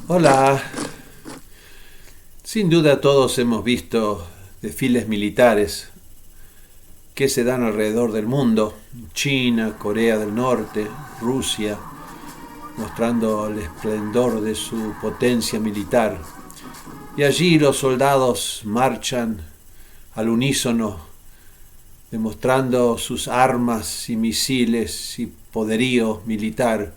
Hola, sin duda todos hemos visto desfiles militares que se dan alrededor del mundo, China, Corea del Norte, Rusia, mostrando el esplendor de su potencia militar. Y allí los soldados marchan al unísono, demostrando sus armas y misiles y poderío militar,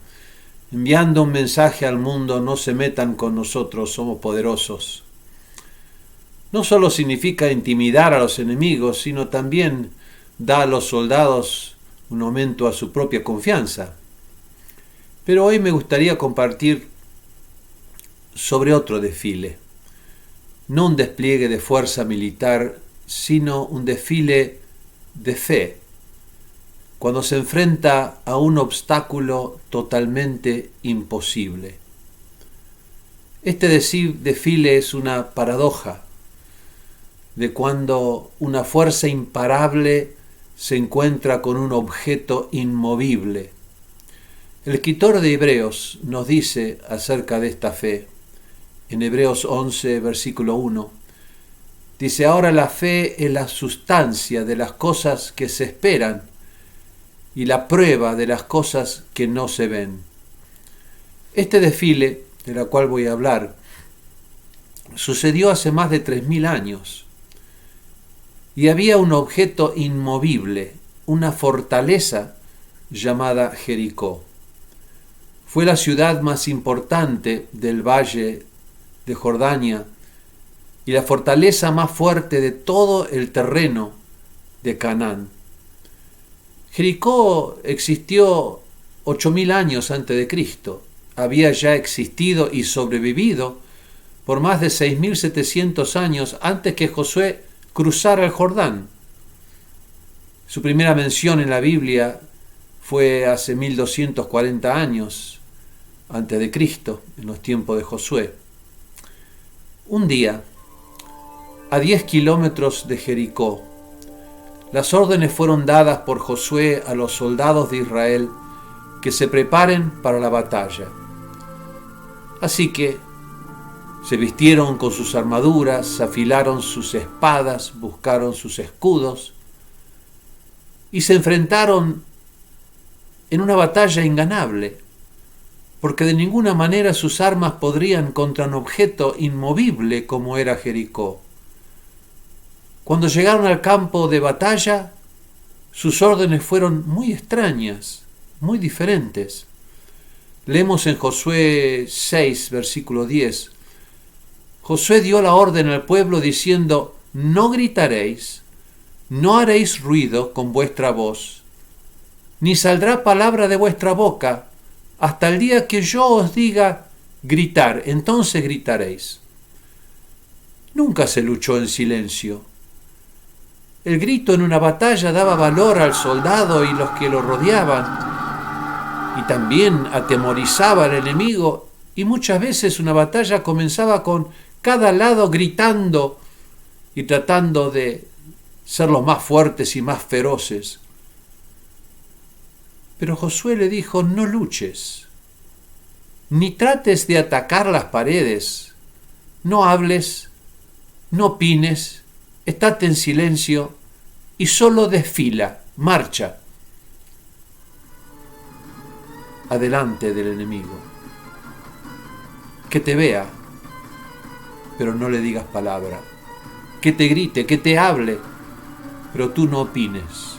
enviando un mensaje al mundo: no se metan con nosotros, somos poderosos. No solo significa intimidar a los enemigos, sino también da a los soldados un aumento a su propia confianza. Pero hoy me gustaría compartir sobre otro desfile, no un despliegue de fuerza militar, sino un desfile de fe, cuando se enfrenta a un obstáculo totalmente imposible. Este desfile es una paradoja de cuando una fuerza imparable se encuentra con un objeto inmovible. El escritor de Hebreos nos dice acerca de esta fe, en Hebreos 11, versículo 1, dice: ahora la fe es la sustancia de las cosas que se esperan y la prueba de las cosas que no se ven. Este desfile, de la cual voy a hablar, sucedió hace más de 3000 años. Y había un objeto inmovible, una fortaleza llamada Jericó. Fue la ciudad más importante del valle de Jordania y la fortaleza más fuerte de todo el terreno de Canaán. Jericó existió 8000 años antes de Cristo. Había ya existido y sobrevivido por más de 6700 años antes que Josué cruzara el Jordán. Su primera mención en la Biblia fue hace 1240 años antes de Cristo, en los tiempos de Josué. Un día, a 10 kilómetros de Jericó, las órdenes fueron dadas por Josué a los soldados de Israel que se preparen para la batalla. Así que se vistieron con sus armaduras, afilaron sus espadas, buscaron sus escudos y se enfrentaron en una batalla inganable, porque de ninguna manera sus armas podrían contra un objeto inmovible como era Jericó. Cuando llegaron al campo de batalla, sus órdenes fueron muy extrañas, muy diferentes. Leemos en Josué 6, versículo 10. Josué dio la orden al pueblo diciendo: no gritaréis, no haréis ruido con vuestra voz, ni saldrá palabra de vuestra boca hasta el día que yo os diga gritar, entonces gritaréis. Nunca se luchó en silencio. El grito en una batalla daba valor al soldado y los que lo rodeaban, y también atemorizaba al enemigo, y muchas veces una batalla comenzaba con cada lado gritando y tratando de ser los más fuertes y más feroces. Pero Josué le dijo: no luches, ni trates de atacar las paredes, no hables, no opines, estate en silencio y solo desfila, marcha adelante del enemigo. Que te vea, pero no le digas palabra. Que te grite, que te hable, pero tú no opines.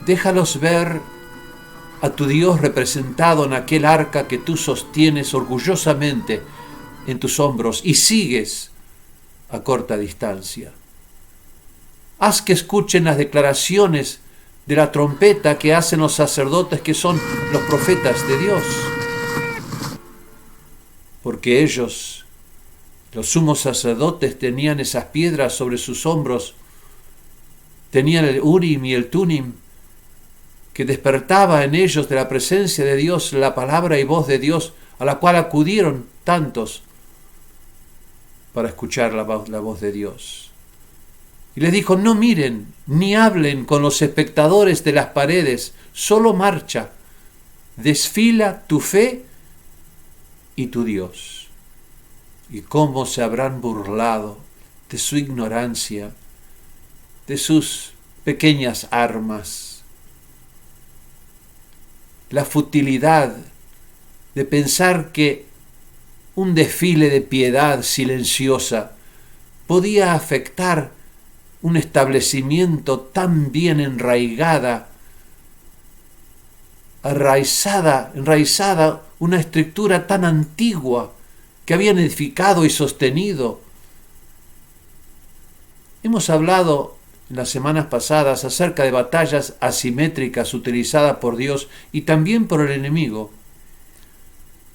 Déjalos ver a tu Dios representado en aquel arca que tú sostienes orgullosamente en tus hombros y sigues a corta distancia. Haz que escuchen las declaraciones de la trompeta que hacen los sacerdotes, que son los profetas de Dios. Porque ellos, los sumos sacerdotes, tenían esas piedras sobre sus hombros, tenían el Urim y el Tumim, que despertaba en ellos de la presencia de Dios la palabra y voz de Dios, a la cual acudieron tantos para escuchar la voz de Dios. Y les dijo: no miren ni hablen con los espectadores de las paredes, solo marcha, desfila tu fe y tu Dios. Y cómo se habrán burlado de su ignorancia, de sus pequeñas armas. La futilidad de pensar que un desfile de piedad silenciosa podía afectar un establecimiento tan bien enraizada, una estructura tan antigua que habían edificado y sostenido. Hemos hablado en las semanas pasadas acerca de batallas asimétricas utilizadas por Dios y también por el enemigo.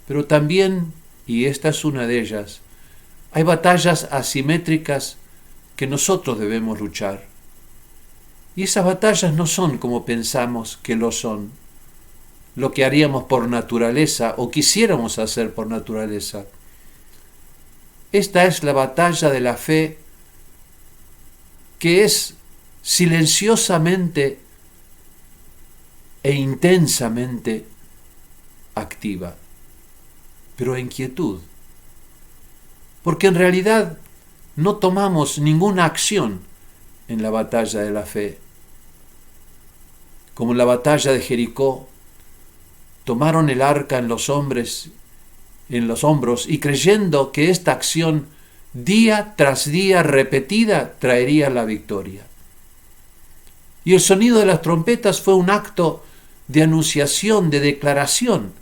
Pero también, y esta es una de ellas, hay batallas asimétricas que nosotros debemos luchar. Y esas batallas no son como pensamos que lo son, lo que haríamos por naturaleza o quisiéramos hacer por naturaleza. Esta es la batalla de la fe que es silenciosamente e intensamente activa, pero en quietud. Porque en realidad no tomamos ninguna acción en la batalla de la fe. Como en la batalla de Jericó, tomaron el arca en los hombros y creyendo que esta acción día tras día repetida traería la victoria. Y el sonido de las trompetas fue un acto de anunciación, de declaración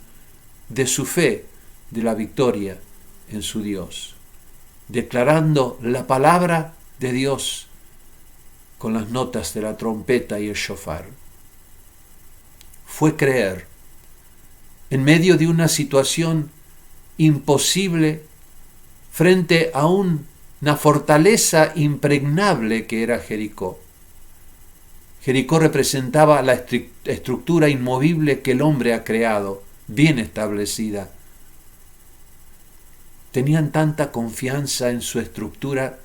de su fe, de la victoria en su Dios, declarando la palabra de Dios con las notas de la trompeta y el shofar. Fue creer en medio de una situación imposible frente a una fortaleza impregnable que era Jericó. Jericó representaba la estructura inmovible que el hombre ha creado, bien establecida. Tenían tanta confianza en su estructura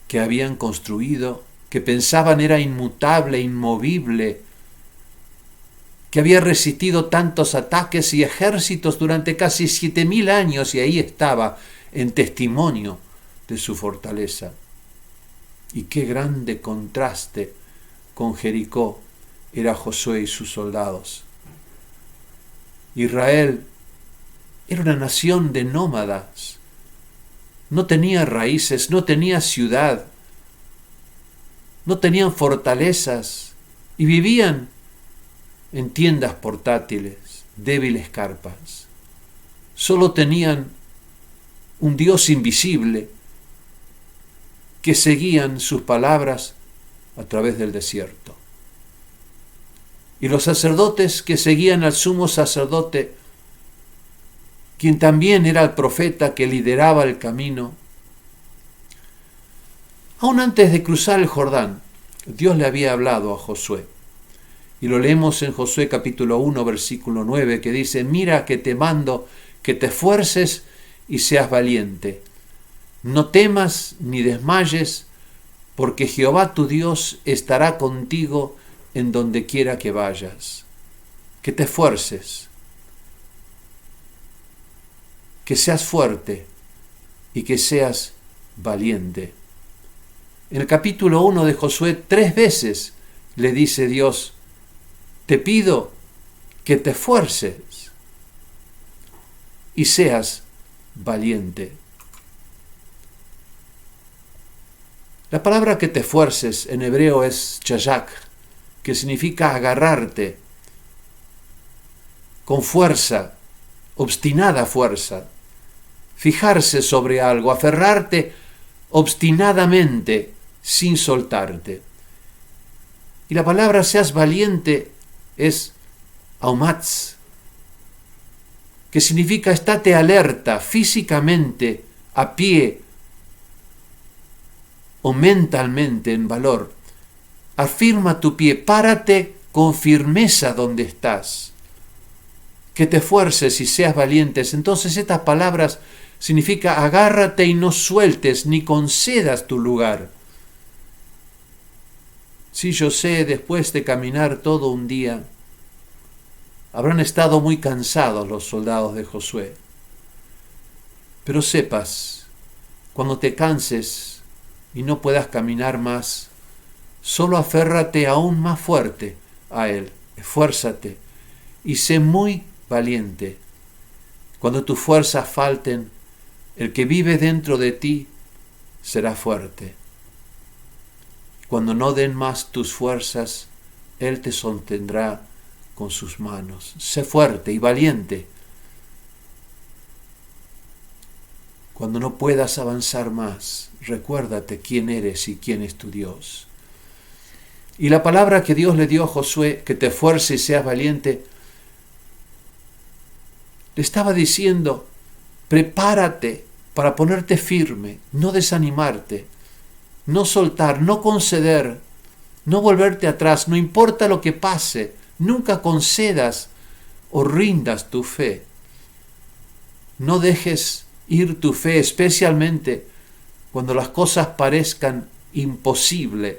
que habían construido, que pensaban era inmutable, inmovible, que había resistido tantos ataques y ejércitos durante casi 7.000 años y ahí estaba en testimonio de su fortaleza. Y qué grande contraste con Jericó era Josué y sus soldados. Israel era una nación de nómadas, no tenía raíces, no tenía ciudad, no tenían fortalezas y vivían en tiendas portátiles, débiles carpas. Solo tenían un Dios invisible que seguían sus palabras a través del desierto. Y los sacerdotes que seguían al sumo sacerdote, quien también era el profeta que lideraba el camino, aún antes de cruzar el Jordán, Dios le había hablado a Josué. Y lo leemos en Josué capítulo 1, versículo 9, que dice: mira que te mando que te esfuerces y seas valiente. No temas ni desmayes, porque Jehová tu Dios estará contigo en donde quiera que vayas. Que te esfuerces, que seas fuerte y que seas valiente. En el capítulo 1 de Josué 3 veces le dice Dios: te pido que te esfuerces y seas valiente. La palabra que te esfuerces en hebreo es chayak, que significa agarrarte con fuerza, obstinada fuerza, fijarse sobre algo, aferrarte obstinadamente sin soltarte. Y la palabra seas valiente es aumatz, que significa estate alerta físicamente, a pie o mentalmente en valor. Afirma tu pie, párate con firmeza donde estás. Que te esfuerces y seas valientes. Entonces estas palabras significa agárrate y no sueltes ni concedas tu lugar. Si yo sé, después de caminar todo un día, Habrán estado muy cansados los soldados de Josué. Pero sepas, cuando te canses y no puedas caminar más, solo aférrate aún más fuerte a Él, esfuérzate y sé muy valiente. Cuando tus fuerzas falten, el que vive dentro de ti será fuerte. Cuando no den más tus fuerzas, Él te sostendrá con sus manos. Sé fuerte y valiente. Cuando no puedas avanzar más, recuérdate quién eres y quién es tu Dios. Y la palabra que Dios le dio a Josué, que te esfuerces y seas valiente, le estaba diciendo, prepárate para ponerte firme, no desanimarte, no soltar, no conceder, no volverte atrás, no importa lo que pase, nunca concedas o rindas tu fe. No dejes ir tu fe, especialmente cuando las cosas parezcan imposibles.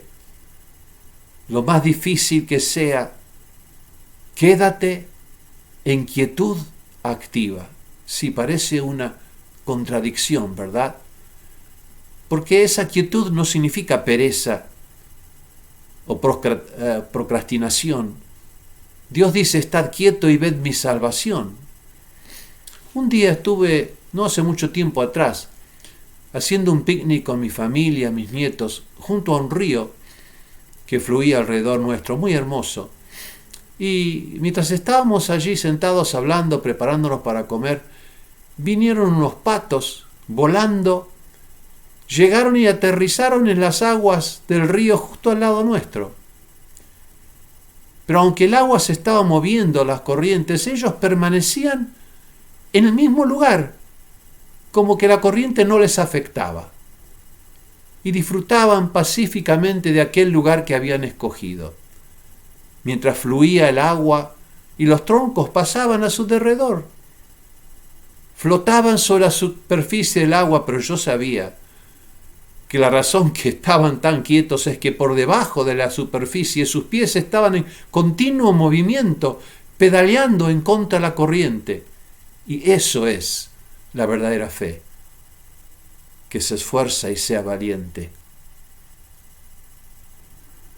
Lo más difícil que sea, quédate en quietud activa. Sí, parece una contradicción, ¿verdad? Porque esa quietud no significa pereza o procrastinación. Dios dice, estad quieto y ved mi salvación. Un día estuve, no hace mucho tiempo atrás, haciendo un picnic con mi familia, mis nietos, junto a un río que fluía alrededor nuestro, muy hermoso. Y mientras estábamos allí sentados hablando, preparándonos para comer, vinieron unos patos volando, llegaron y aterrizaron en las aguas del río justo al lado nuestro. Pero aunque el agua se estaba moviendo, las corrientes, ellos permanecían en el mismo lugar, como que la corriente no les afectaba, y disfrutaban pacíficamente de aquel lugar que habían escogido, mientras fluía el agua y los troncos pasaban a su derredor. Flotaban sobre la superficie del agua, pero yo sabía que la razón que estaban tan quietos es que por debajo de la superficie sus pies estaban en continuo movimiento, pedaleando en contra de la corriente. Y eso es la verdadera fe, que se esfuerza y sea valiente.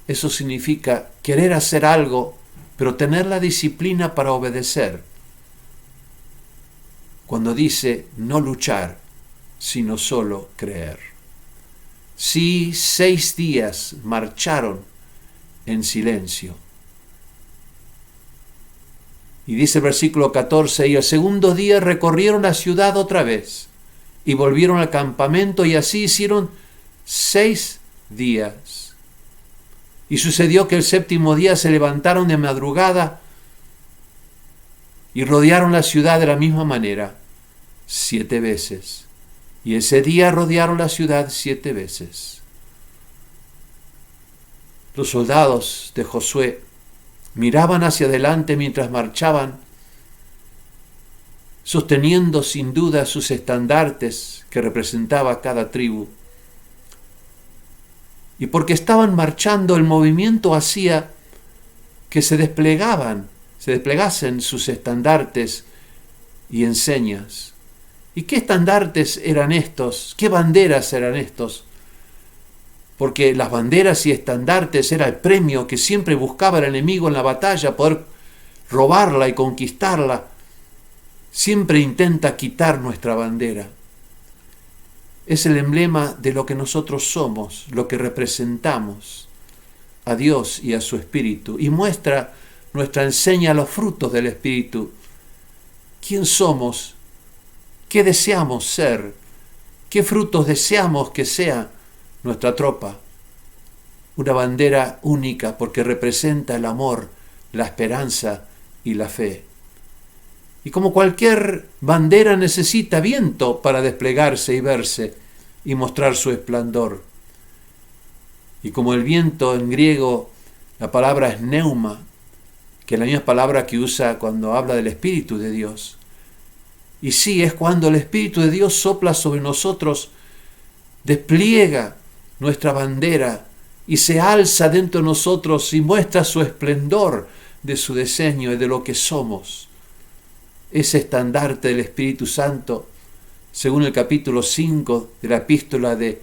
Eso significa querer hacer algo, pero tener la disciplina para obedecer. Cuando dice no luchar, sino solo creer. Sí, 6 días marcharon en silencio. Y dice el versículo 14, y el segundo día recorrieron la ciudad otra vez, y volvieron al campamento, y así hicieron 6 días. Y sucedió que el 7º día se levantaron de madrugada y rodearon la ciudad de la misma manera, 7 veces. Y ese día rodearon la ciudad 7 veces. Los soldados de Josué miraban hacia adelante mientras marchaban, sosteniendo sin duda sus estandartes que representaba cada tribu. Y porque estaban marchando, el movimiento hacía que se desplegasen sus estandartes y enseñas. ¿Y qué estandartes eran estos? ¿Qué banderas eran estos? Porque las banderas y estandartes era el premio que siempre buscaba el enemigo en la batalla, poder robarla y conquistarla. Siempre intenta quitar nuestra bandera. Es el emblema de lo que nosotros somos, lo que representamos a Dios y a su Espíritu. Y enseña los frutos del Espíritu. ¿Quién somos? ¿Qué deseamos ser? ¿Qué frutos deseamos que sea nuestra tropa? Una bandera única porque representa el amor, la esperanza y la fe. Y como cualquier bandera necesita viento para desplegarse y verse y mostrar su esplendor. Y como el viento en griego, la palabra es neuma, que es la misma palabra que usa cuando habla del Espíritu de Dios. Y sí, es cuando el Espíritu de Dios sopla sobre nosotros, despliega nuestra bandera y se alza dentro de nosotros y muestra su esplendor, de su diseño y de lo que somos. Ese estandarte del Espíritu Santo, según el capítulo 5 de la epístola de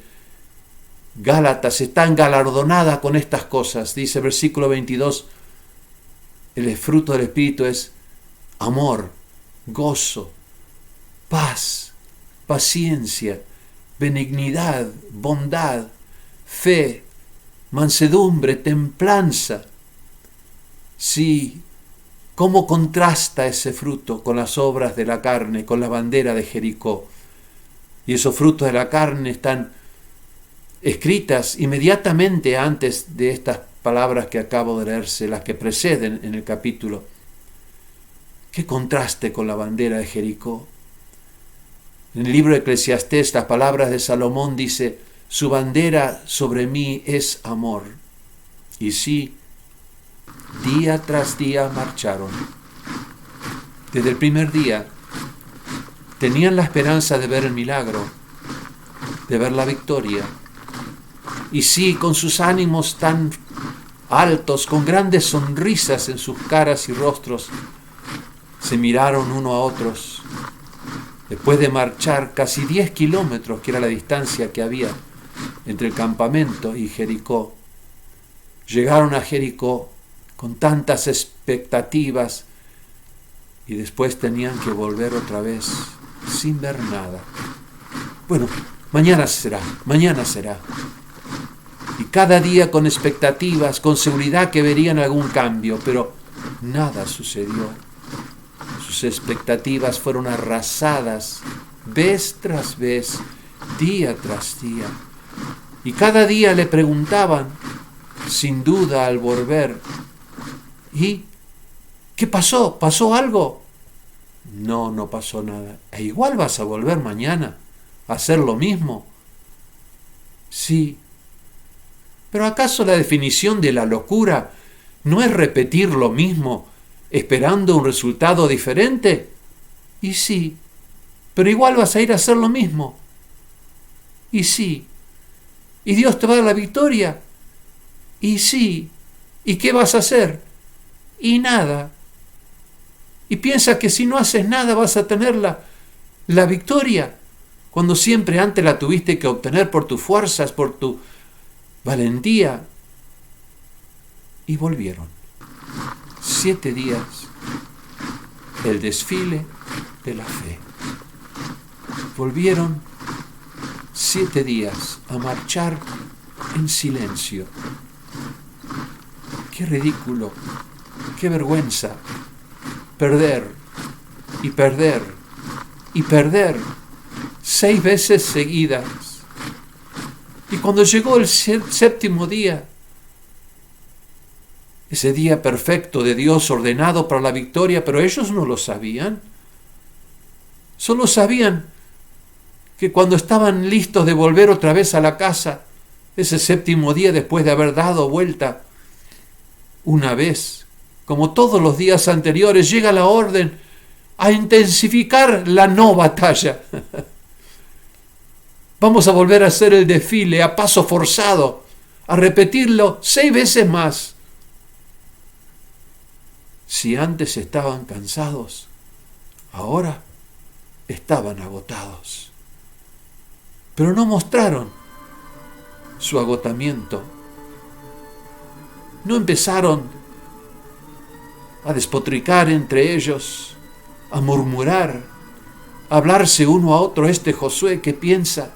Gálatas, está galardonada con estas cosas. Dice versículo 22, el fruto del Espíritu es amor, gozo, paz, paciencia, benignidad, bondad, fe, mansedumbre, templanza. Sí, ¿cómo contrasta ese fruto con las obras de la carne, con la bandera de Jericó? Y esos frutos de la carne están escritas inmediatamente antes de estas palabras que acabo de leerse, las que preceden en el capítulo. ¿Qué contraste con la bandera de Jericó? En el libro de Eclesiastés, las palabras de Salomón dice, su bandera sobre mí es amor. Y sí, día tras día marcharon. Desde el primer día tenían la esperanza de ver el milagro, de ver la victoria. Y sí, con sus ánimos tan altos, con grandes sonrisas en sus caras y rostros, se miraron uno a otros. Después de marchar casi 10 kilómetros, que era la distancia que había entre el campamento y Jericó, llegaron a Jericó con tantas expectativas y después tenían que volver otra vez sin ver nada. Bueno, mañana será. Y cada día con expectativas, con seguridad que verían algún cambio, pero nada sucedió. Sus expectativas fueron arrasadas vez tras vez, día tras día. Y cada día le preguntaban, sin duda al volver, ¿y qué pasó? ¿Pasó algo? No, no pasó nada. ¿E igual vas a volver mañana a hacer lo mismo? Sí. ¿Pero acaso la definición de la locura no es repetir lo mismo esperando un resultado diferente? Y sí, pero igual vas a ir a hacer lo mismo. Y sí, y Dios te va a dar la victoria. Y sí, ¿y qué vas a hacer? Y nada. Y piensas que si no haces nada vas a tener la victoria, cuando siempre antes la tuviste que obtener por tus fuerzas, por tu valentía. Y volvieron. 7 días, el desfile de la fe. Volvieron 7 días a marchar en silencio. Qué ridículo, qué vergüenza, perder y perder y perder 6 veces seguidas. Y cuando llegó el 7º día, ese día perfecto de Dios ordenado para la victoria, pero ellos no lo sabían. Solo sabían que cuando estaban listos de volver otra vez a la casa, ese 7º día después de haber dado vuelta una vez, como todos los días anteriores, llega la orden a intensificar la no batalla. Vamos a volver a hacer el desfile a paso forzado, a repetirlo 6 veces más. Si antes estaban cansados, ahora estaban agotados. Pero no mostraron su agotamiento. No empezaron a despotricar entre ellos, a murmurar, a hablarse uno a otro. Este Josué, ¿qué piensa?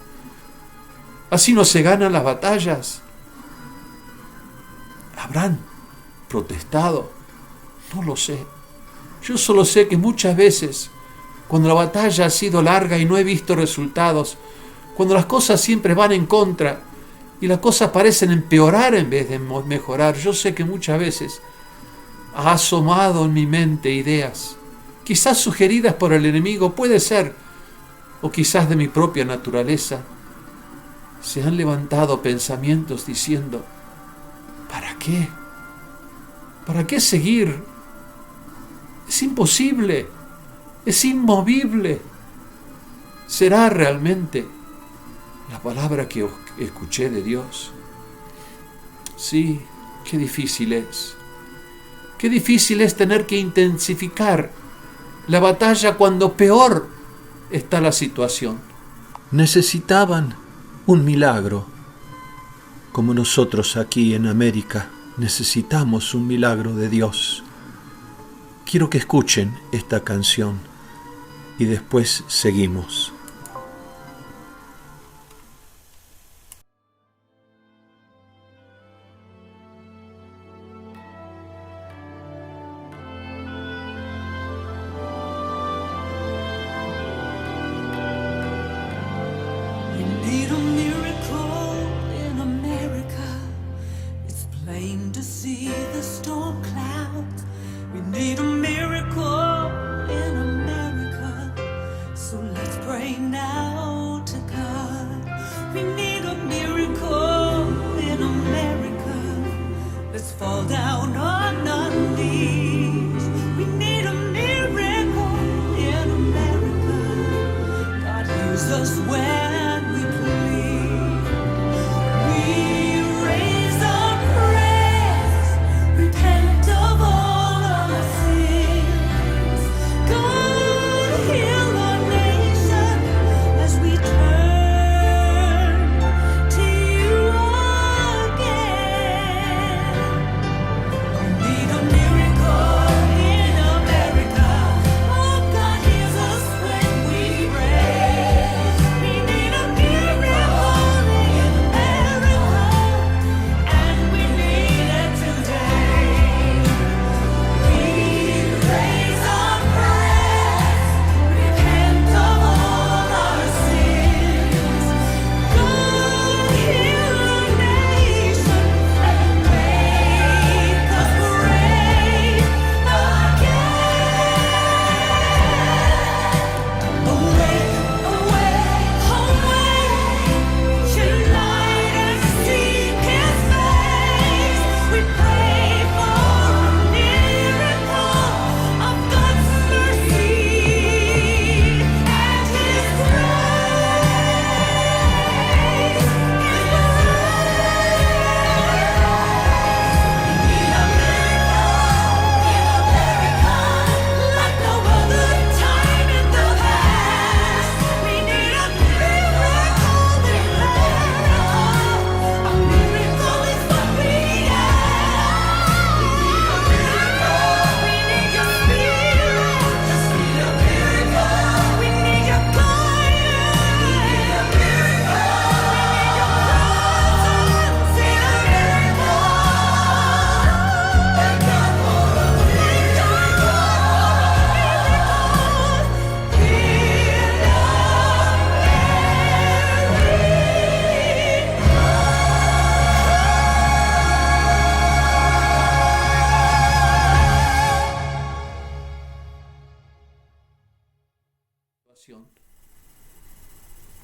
Así no se ganan las batallas. ¿Habrán protestado? No lo sé. Yo solo sé que muchas veces, cuando la batalla ha sido larga y no he visto resultados, cuando las cosas siempre van en contra y las cosas parecen empeorar en vez de mejorar, yo sé que muchas veces ha asomado en mi mente ideas, quizás sugeridas por el enemigo, puede ser, o quizás de mi propia naturaleza. Se han levantado pensamientos diciendo, ¿para qué? ¿Para qué seguir? Es imposible, es inmovible. ¿Será realmente la palabra que escuché de Dios? Sí, qué difícil es. Qué difícil es tener que intensificar la batalla cuando peor está la situación. Necesitaban un milagro, como nosotros aquí en América necesitamos un milagro de Dios. Quiero que escuchen esta canción y después seguimos.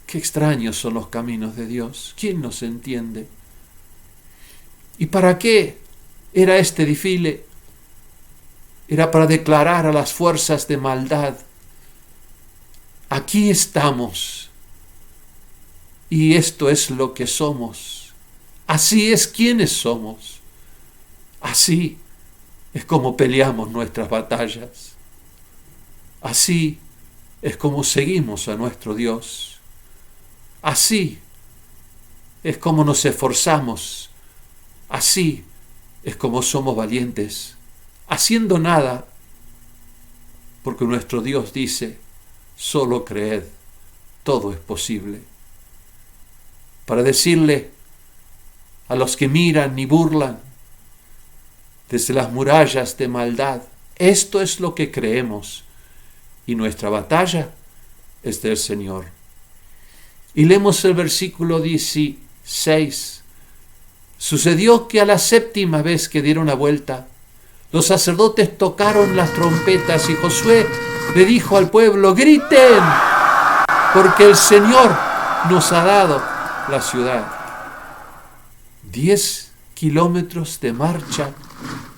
Qué extraños son los caminos de Dios. ¿Quién nos entiende? ¿Y para qué era este desfile? Era para declarar a las fuerzas de maldad: aquí estamos, y esto es lo que somos. Así es quienes somos. Así es como peleamos nuestras batallas. Así es como seguimos a nuestro Dios. Así es como nos esforzamos. Así es como somos valientes, haciendo nada, porque nuestro Dios dice: solo creed, todo es posible. Para decirle a los que miran y burlan desde las murallas de maldad: esto es lo que creemos, y nuestra batalla es del Señor. Y leemos el versículo 16. Sucedió que a la séptima vez que dieron la vuelta, los sacerdotes tocaron las trompetas y Josué le dijo al pueblo: griten, porque el Señor nos ha dado la ciudad. 10 kilómetros de marcha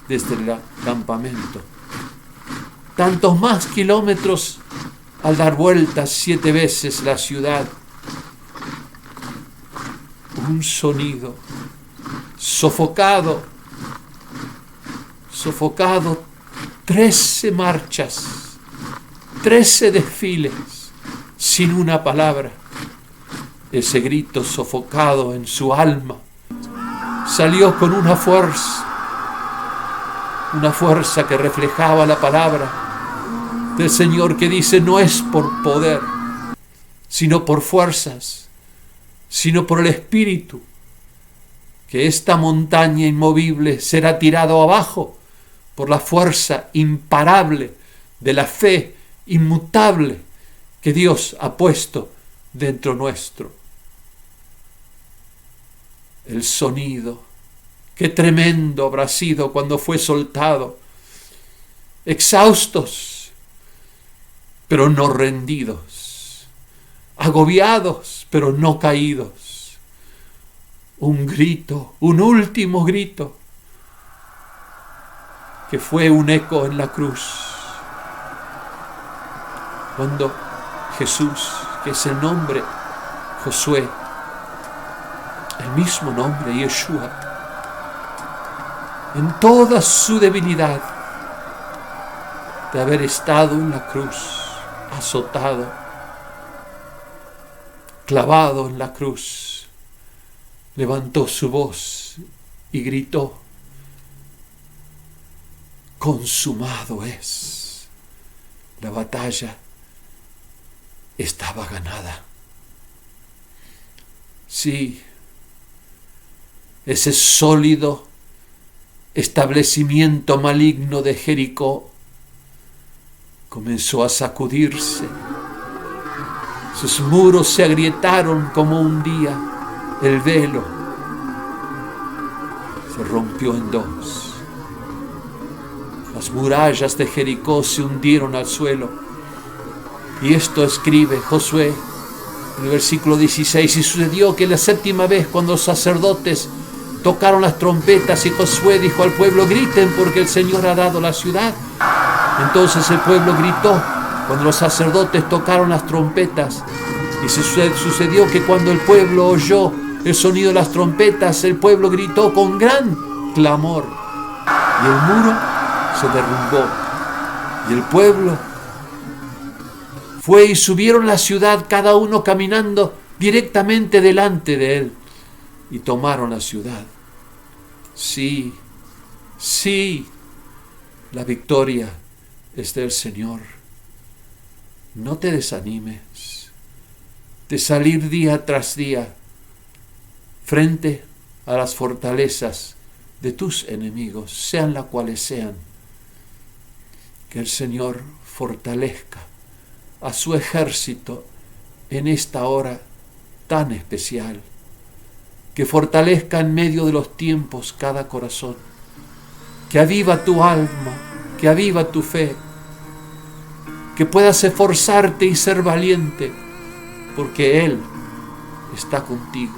desde el campamento. Tantos más kilómetros al dar vueltas 7 veces la ciudad. Un sonido sofocado sofocado 13 marchas, 13 desfiles, sin una palabra. Ese grito sofocado en su alma salió con una fuerza que reflejaba la palabra del Señor, que dice: no es por poder, sino por fuerzas, sino por el Espíritu, que esta montaña inmovible será tirado abajo por la fuerza imparable de la fe inmutable que Dios ha puesto dentro nuestro. El sonido, qué tremendo habrá sido cuando fue soltado, exhaustos, pero no rendidos, agobiados, pero no caídos. Un grito, un último grito, que fue un eco en la cruz, cuando Jesús, que es el nombre Josué, el mismo nombre Yeshua, en toda su debilidad de haber estado en la cruz, azotado, clavado en la cruz, levantó su voz y gritó: consumado es. La batalla estaba ganada. Sí, ese sólido establecimiento maligno de Jericó comenzó a sacudirse. Sus muros se agrietaron como un día el velo. Se rompió en dos. Las murallas de Jericó se hundieron al suelo. Y esto escribe Josué en el versículo 16: y sucedió que la séptima vez, cuando los sacerdotes tocaron las trompetas y Josué dijo al pueblo: griten, porque el Señor ha dado la ciudad. Entonces el pueblo gritó cuando los sacerdotes tocaron las trompetas. Y sucedió que cuando el pueblo oyó el sonido de las trompetas, el pueblo gritó con gran clamor. Y el muro se derrumbó. Y el pueblo fue y subieron la ciudad, cada uno caminando directamente delante de él. Y tomaron la ciudad. Sí, la victoria es del Señor. No te desanimes de salir día tras día frente a las fortalezas de tus enemigos, sean las cuales sean. Que el Señor fortalezca a su ejército en esta hora tan especial. Que fortalezca en medio de los tiempos cada corazón, que aviva tu alma, que aviva tu fe, que puedas esforzarte y ser valiente, porque Él está contigo,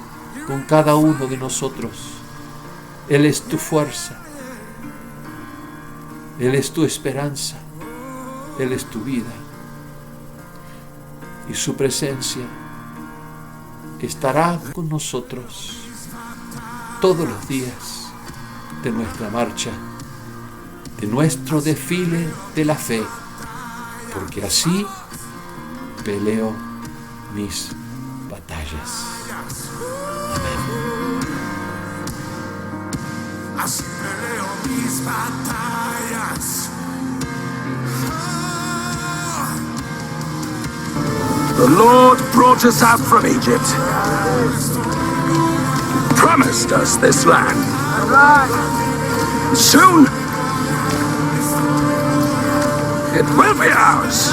con cada uno de nosotros. Él es tu fuerza, Él es tu esperanza, Él es tu vida, y su presencia estará con nosotros todos los días de nuestra marcha, de nuestro desfile de la fe, porque así peleo mis batallas. Amén. Así peleo mis batallas. The Lord brought us out from Egypt. Promised us this land. Soon, it will be ours.